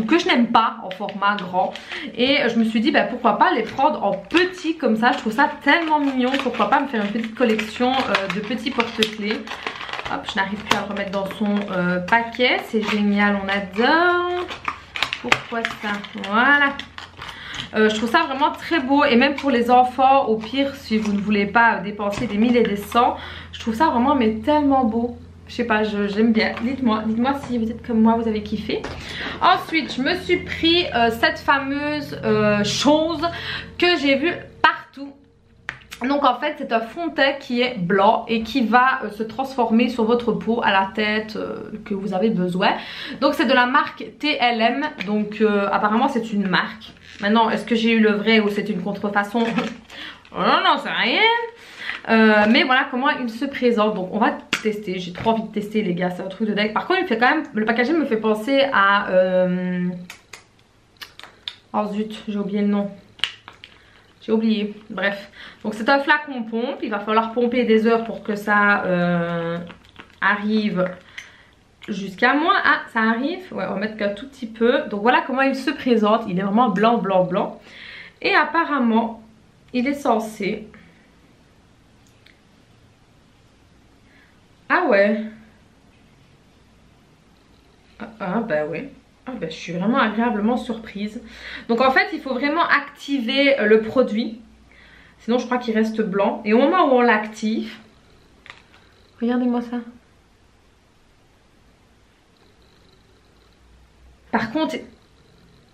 que je n'aime pas en format grand. Et je me suis dit pourquoi pas les prendre en petit comme ça. Je trouve ça tellement mignon. Pourquoi pas me faire une petite collection de petits porte-clés. Hop, je n'arrive plus à le remettre dans son paquet. C'est génial, on adore. Pourquoi ça? Voilà. Je trouve ça vraiment très beau. Et même pour les enfants, au pire si vous ne voulez pas dépenser des 1000 et des 100, je trouve ça vraiment mais tellement beau. Je sais pas, j'aime bien. Dites-moi si vous êtes comme moi, vous avez kiffé. Ensuite, je me suis pris cette fameuse chose que j'ai vue partout. Donc en fait, c'est un fond de teint qui est blanc et qui va se transformer sur votre peau à la tête que vous avez besoin. Donc c'est de la marque TLM. Donc apparemment c'est une marque. Maintenant, est-ce que j'ai eu le vrai ou c'est une contrefaçon? Non, c'est rien. Mais voilà comment il se présente. Donc on va tester, j'ai trop envie de tester les gars, c'est un truc de dingue. Par contre il fait quand même, le packaging me fait penser à oh zut, j'ai oublié le nom, j'ai oublié, bref. Donc c'est un flacon pompe, il va falloir pomper des heures pour que ça arrive jusqu'à moi. Ah ça arrive, ouais on va mettre qu'un tout petit peu. Donc voilà comment il se présente, il est vraiment blanc blanc blanc. Et apparemment il est censé... Ah ouais. Ah bah ouais. Ah bah je suis vraiment agréablement surprise. Donc en fait il faut vraiment activer le produit. Sinon je crois qu'il reste blanc. Et au moment où on l'active, regardez-moi ça. Par contre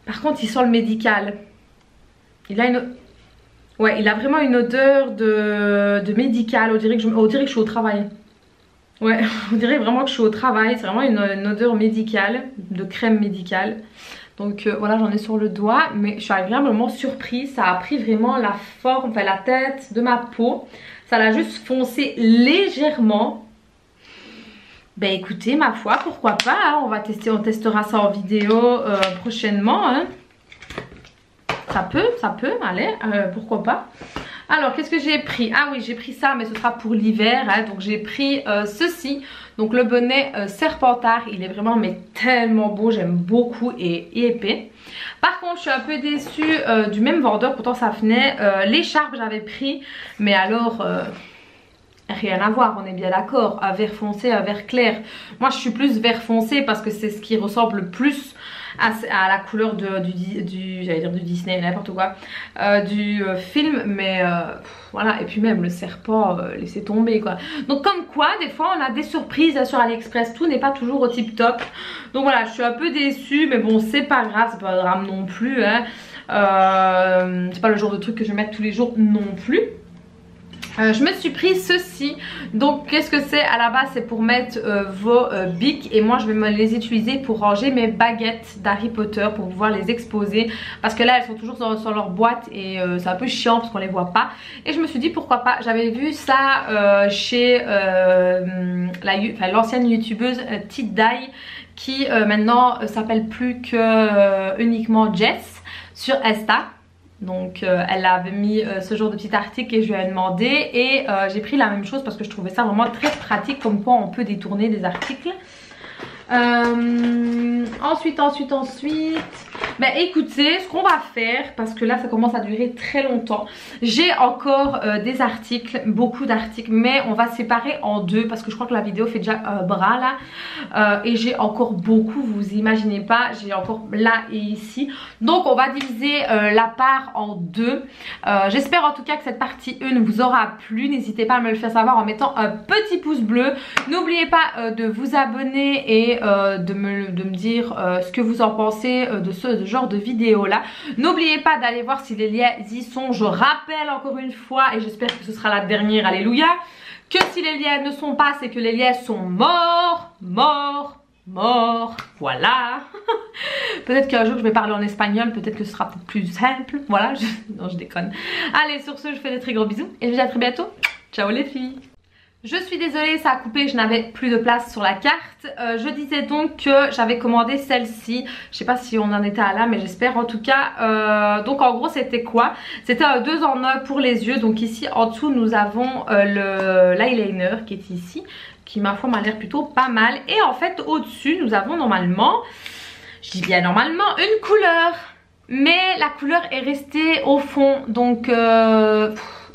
Par contre il sent le médical. Il a une... Ouais, il a vraiment une odeur de médical. On dirait que je suis au travail. Ouais, on dirait vraiment que je suis au travail. C'est vraiment une odeur médicale, de crème médicale. Donc voilà, j'en ai sur le doigt, mais je suis agréablement surprise. Ça a pris vraiment la forme, enfin la tête de ma peau. Ça l'a juste foncé légèrement. Ben écoutez, ma foi, pourquoi pas, hein, on testera ça en vidéo prochainement. Hein. Ça peut, allez, pourquoi pas. Alors, qu'est-ce que j'ai pris? Ah oui, j'ai pris ça, mais ce sera pour l'hiver. Hein, donc, j'ai pris ceci. Donc, le bonnet Serpentard. Il est vraiment, mais tellement beau. J'aime beaucoup et épais. Par contre, je suis un peu déçue du même vendeur. Pourtant, ça venait. L'écharpe, j'avais pris. Mais alors... rien à voir, on est bien d'accord. Un vert foncé, un vert clair. Moi, je suis plus vert foncé parce que c'est ce qui ressemble le plus à la couleur j'allais dire du Disney, n'importe quoi, du film. Mais voilà, et puis même le serpent, laissez tomber quoi. Donc comme quoi, des fois, on a des surprises sur AliExpress. Tout n'est pas toujours au tip top. Donc voilà, je suis un peu déçue. Mais bon, c'est pas grave, c'est pas un drame non plus. Hein. C'est pas le genre de truc que je vais mettre tous les jours non plus. Je me suis pris ceci. Donc qu'est-ce que c'est? À la base c'est pour mettre vos bics. Et moi je vais me les utiliser pour ranger mes baguettes d'Harry Potter, pour pouvoir les exposer. Parce que là elles sont toujours sur leur boîte. Et c'est un peu chiant parce qu'on les voit pas. Et je me suis dit pourquoi pas. J'avais vu ça chez l'ancienne youtubeuse Tit Dye, qui maintenant s'appelle plus que uniquement Jess sur Insta. Donc elle avait mis ce genre de petit article et je lui ai demandé. Et j'ai pris la même chose parce que je trouvais ça vraiment très pratique, comme quoi on peut détourner des articles. Ensuite ben écoutez, ce qu'on va faire, parce que là ça commence à durer très longtemps, j'ai encore des articles, beaucoup d'articles, mais on va séparer en deux parce que je crois que la vidéo fait déjà un bras là, et j'ai encore beaucoup, vous imaginez pas, j'ai encore là et ici. Donc on va diviser la part en deux. J'espère en tout cas que cette partie 1 vous aura plu. N'hésitez pas à me le faire savoir en mettant un petit pouce bleu. N'oubliez pas de vous abonner et de me dire ce que vous en pensez de ce genre de vidéo là. N'oubliez pas d'aller voir si les liens y sont. Je rappelle encore une fois, et j'espère que ce sera la dernière, alléluia, que si les liens ne sont pas, c'est que les liens sont morts. Voilà. Peut-être qu'un jour je vais parler en espagnol, peut-être que ce sera plus simple. Voilà, non je déconne. Allez, sur ce je fais des très gros bisous et je vous dis à très bientôt. Ciao les filles. Je suis désolée, ça a coupé, je n'avais plus de place sur la carte. Je disais donc que j'avais commandé celle-ci. Je sais pas si on en était à là, mais j'espère en tout cas. Donc en gros c'était quoi? C'était un 2 en 1 pour les yeux. Donc ici en dessous nous avons l'eyeliner qui est ici, qui ma foi m'a l'air plutôt pas mal. Et en fait au dessus nous avons normalement, je dis bien normalement, une couleur. Mais la couleur est restée au fond. Donc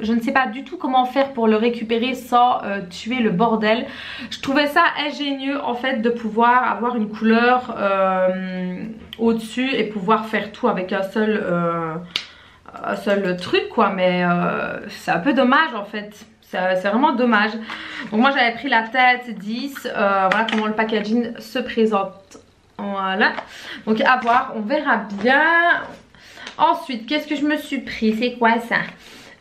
je ne sais pas du tout comment faire pour le récupérer sans tuer le bordel. Je trouvais ça ingénieux en fait de pouvoir avoir une couleur au dessus et pouvoir faire tout avec un seul truc quoi. Mais c'est un peu dommage en fait. C'est vraiment dommage. Donc moi j'avais pris la tête 10. Voilà comment le packaging se présente. Voilà. Donc à voir, on verra bien. Ensuite qu'est-ce que je me suis pris? C'est quoi ça?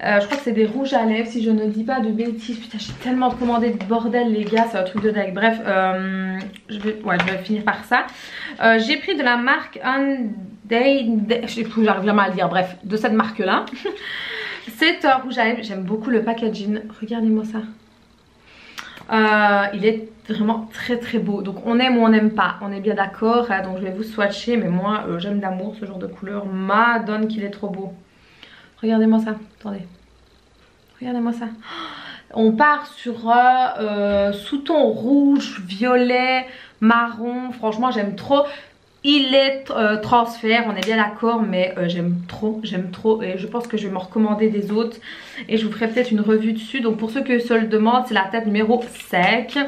Je crois que c'est des rouges à lèvres si je ne dis pas de bêtises. Putain j'ai tellement commandé de bordel les gars, c'est un truc de dingue. Bref je vais finir par ça. J'ai pris de la marque j'arrive jamais à le dire, bref, de cette marque là. C'est un rouge à lèvres, j'aime beaucoup le packaging. Regardez-moi ça. Il est vraiment très très beau. Donc on aime ou on n'aime pas, on est bien d'accord hein. Donc je vais vous swatcher, mais moi j'aime d'amour ce genre de couleur. Madone qu'il est trop beau. Regardez-moi ça, attendez. Regardez-moi ça. On part sur sous-ton rouge, violet, marron. Franchement j'aime trop. Il est transfert, on est bien d'accord, mais j'aime trop et je pense que je vais me recommander des autres et je vous ferai peut-être une revue dessus. Donc pour ceux que se le demandent, c'est la tête numéro 5.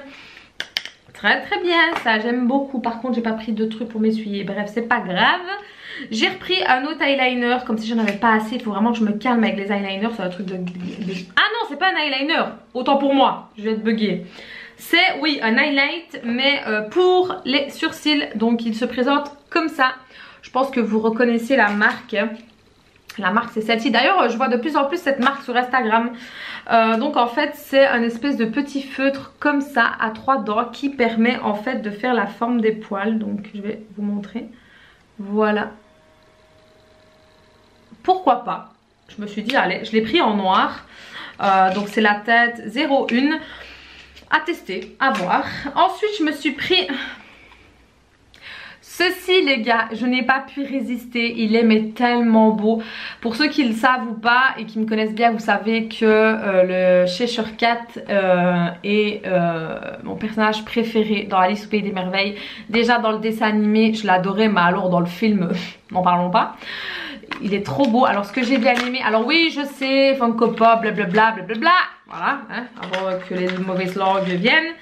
Très très bien ça, j'aime beaucoup. Par contre j'ai pas pris de trucs pour m'essuyer, bref c'est pas grave. J'ai repris un autre eyeliner, comme si j'en avais pas assez. Il faut vraiment que je me calme avec les eyeliners, c'est un truc de... Ah non, c'est pas un eyeliner, autant pour moi, je vais être buggée. C'est, oui, un highlight, mais pour les sourcils. Donc il se présente comme ça. Je pense que vous reconnaissez la marque. La marque c'est celle-ci. D'ailleurs je vois de plus en plus cette marque sur Instagram. Donc en fait c'est un espèce de petit feutre comme ça à 3 dents qui permet en fait de faire la forme des poils. Donc je vais vous montrer. Voilà. Pourquoi pas? Je me suis dit allez, je l'ai pris en noir. Donc c'est la tête 01. À tester, à voir. Ensuite je me suis pris... Ceci les gars, je n'ai pas pu résister, il est mais tellement beau. Pour ceux qui le savent ou pas et qui me connaissent bien, vous savez que le Cheshire Cat est mon personnage préféré dans Alice au Pays des Merveilles. Déjà dans le dessin animé, je l'adorais, mais alors dans le film, n'en parlons pas. Il est trop beau. Alors ce que j'ai bien aimé, alors oui je sais, Funko Pop, blablabla, blablabla, voilà, hein, avant que les mauvaises langues viennent.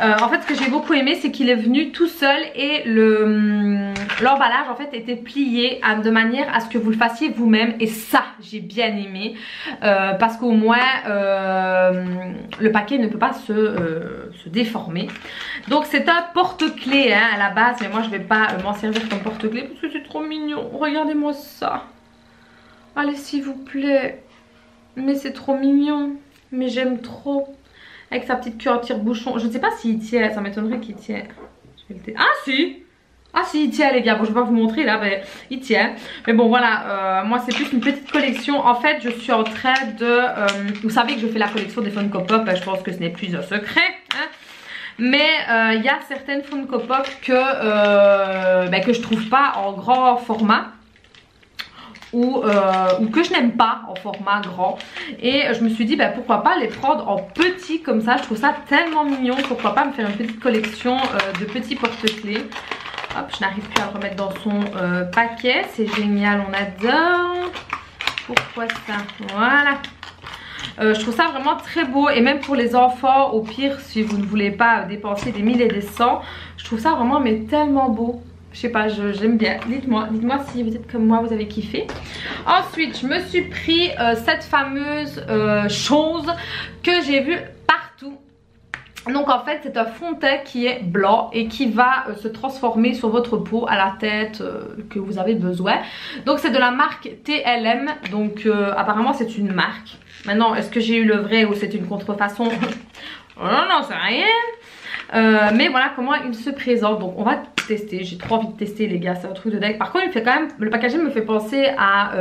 En fait ce que j'ai beaucoup aimé c'est qu'il est venu tout seul et l'emballage en fait était plié de manière à ce que vous le fassiez vous-même et ça j'ai bien aimé parce qu'au moins le paquet ne peut pas se déformer. Donc c'est un porte-clés hein, à la base, mais moi je vais pas m'en servir comme porte-clés parce que c'est trop mignon. Regardez-moi ça. Allez s'il vous plaît. Mais c'est trop mignon. Mais j'aime trop. Avec sa petite queue en tire-bouchon. Je ne sais pas s'il tient, ça m'étonnerait qu'il tient. Ah si! Ah si, il tient les gars. Bon, je vais pas vous montrer là, mais il tient. Mais bon, voilà, moi c'est plus une petite collection. En fait, je suis en train de... vous savez que je fais la collection des Funko Pop. Je pense que ce n'est plus un secret. Hein. Mais il y a certaines Funko Pop que je trouve pas en grand format. Ou que je n'aime pas en format grand. Et je me suis dit pourquoi pas les prendre en petit comme ça. Je trouve ça tellement mignon. Pourquoi pas me faire une petite collection de petits porte-clés. Hop, je n'arrive plus à le remettre dans son paquet. C'est génial, on adore. Pourquoi ça? Voilà. Je trouve ça vraiment très beau. Et même pour les enfants, au pire, si vous ne voulez pas dépenser des 1000 et des 100, je trouve ça vraiment mais tellement beau. Je sais pas, j'aime bien. Dites-moi si vous êtes comme moi, vous avez kiffé. Ensuite, je me suis pris cette fameuse chose que j'ai vue partout. Donc en fait, c'est un fond de teint qui est blanc et qui va se transformer sur votre peau à la tête que vous avez besoin. Donc c'est de la marque TLM. Donc apparemment c'est une marque. Maintenant, est-ce que j'ai eu le vrai ou c'est une contrefaçon? Non, c'est rien. Mais voilà comment il se présente. Donc on va tester. J'ai trop envie de tester les gars. C'est un truc de dingue. Par contre il fait quand même... Le packaging me fait penser à...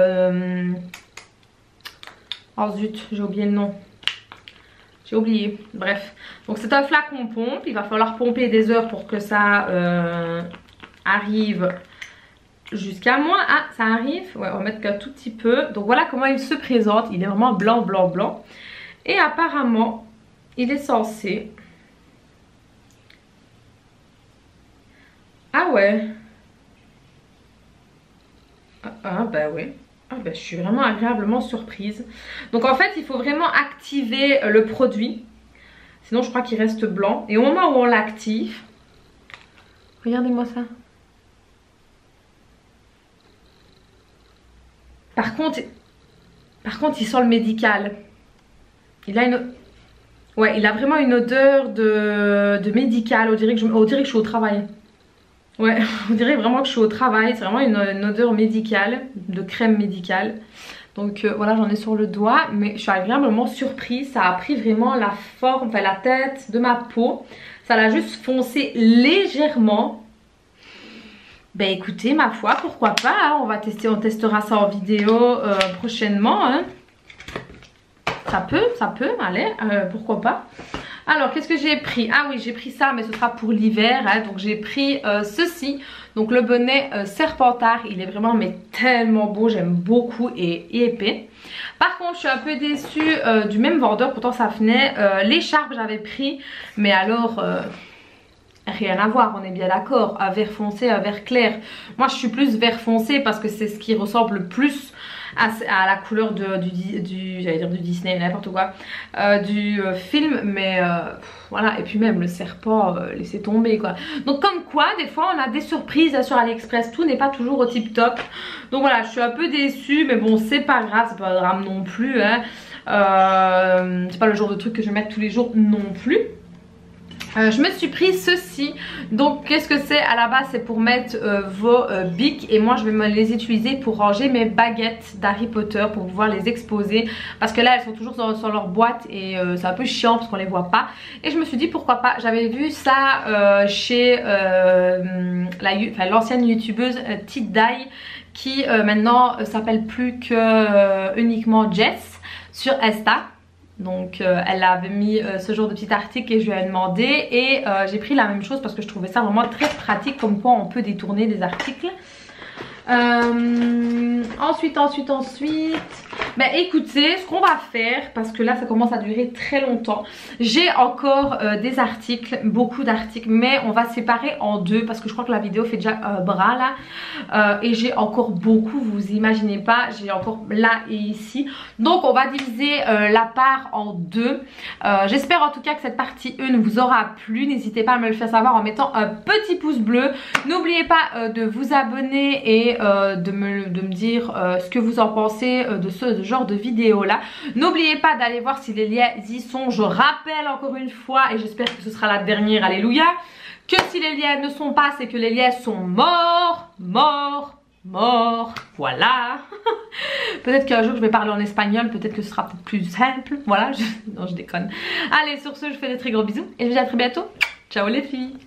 Oh zut, j'ai oublié le nom. J'ai oublié. Bref. Donc c'est un flacon pompe. Il va falloir pomper des heures pour que ça arrive jusqu'à moi. Ah ça arrive. Ouais, on va mettre qu'un tout petit peu. Donc voilà comment il se présente. Il est vraiment blanc, blanc, blanc. Et apparemment il est censé... Ah ouais. Ah bah ouais. Ah bah je suis vraiment agréablement surprise. Donc en fait il faut vraiment activer le produit. Sinon je crois qu'il reste blanc. Et au moment où on l'active, regardez-moi ça. Par contre il sent le médical. Il a une... Ouais, il a vraiment une odeur de médical. On dirait que je suis au travail. Ouais, on dirait vraiment que je suis au travail. C'est vraiment une odeur médicale, de crème médicale. Donc voilà, j'en ai sur le doigt. Mais je suis agréablement surprise. Ça a pris vraiment la forme, enfin la tête de ma peau. Ça l'a juste foncé légèrement. Ben écoutez, ma foi, pourquoi pas. Hein, on va tester, on testera ça en vidéo prochainement. Hein. Ça peut, allez, pourquoi pas. Alors, qu'est-ce que j'ai pris? Ah oui, j'ai pris ça, mais ce sera pour l'hiver. Hein, donc, j'ai pris ceci. Donc, le bonnet Serpentard. Il est vraiment, mais tellement beau. J'aime beaucoup et épais. Par contre, je suis un peu déçue du même vendeur. Pourtant, ça venait. L'écharpe, j'avais pris. Mais alors... rien à voir, on est bien d'accord. Un vert foncé, un vert clair. Moi, je suis plus vert foncé parce que c'est ce qui ressemble le plus à la couleur j'allais dire du Disney, n'importe quoi, du film. Mais voilà, et puis même le serpent, laissez tomber quoi. Donc comme quoi, des fois on a des surprises sur AliExpress. Tout n'est pas toujours au tip top. Donc voilà, je suis un peu déçue. Mais bon, c'est pas grave, c'est pas un drame non plus hein. C'est pas le genre de truc que je vais mettre tous les jours non plus. Je me suis pris ceci. Donc qu'est-ce que c'est? À la base c'est pour mettre vos bics, et moi je vais me les utiliser pour ranger mes baguettes d'Harry Potter, pour pouvoir les exposer, parce que là elles sont toujours sur leur boîte et c'est un peu chiant parce qu'on les voit pas. Et je me suis dit pourquoi pas. J'avais vu ça chez l'ancienne youtubeuse Tidai, qui maintenant s'appelle plus que uniquement Jess sur Insta. Donc elle avait mis ce genre de petit article et je lui ai demandé, et j'ai pris la même chose parce que je trouvais ça vraiment très pratique, comme quoi on peut détourner des articles. Ensuite ben écoutez, ce qu'on va faire, parce que là ça commence à durer très longtemps, j'ai encore des articles, beaucoup d'articles, mais on va séparer en deux parce que je crois que la vidéo fait déjà un bras là, et j'ai encore beaucoup, vous imaginez pas, j'ai encore là et ici, donc on va diviser la part en deux. J'espère en tout cas que cette partie 1 vous aura plu. N'hésitez pas à me le faire savoir en mettant un petit pouce bleu. N'oubliez pas de vous abonner et de me dire ce que vous en pensez de ce genre de vidéo là. N'oubliez pas d'aller voir si les liens y sont. Je rappelle encore une fois, et j'espère que ce sera la dernière, alléluia, que si les liens ne sont pas, c'est que les liens sont morts, voilà. Peut-être qu'un jour je vais parler en espagnol, peut-être que ce sera plus simple, voilà. Non, je déconne. Allez, sur ce je fais des très gros bisous et je vous dis à très bientôt. Ciao les filles.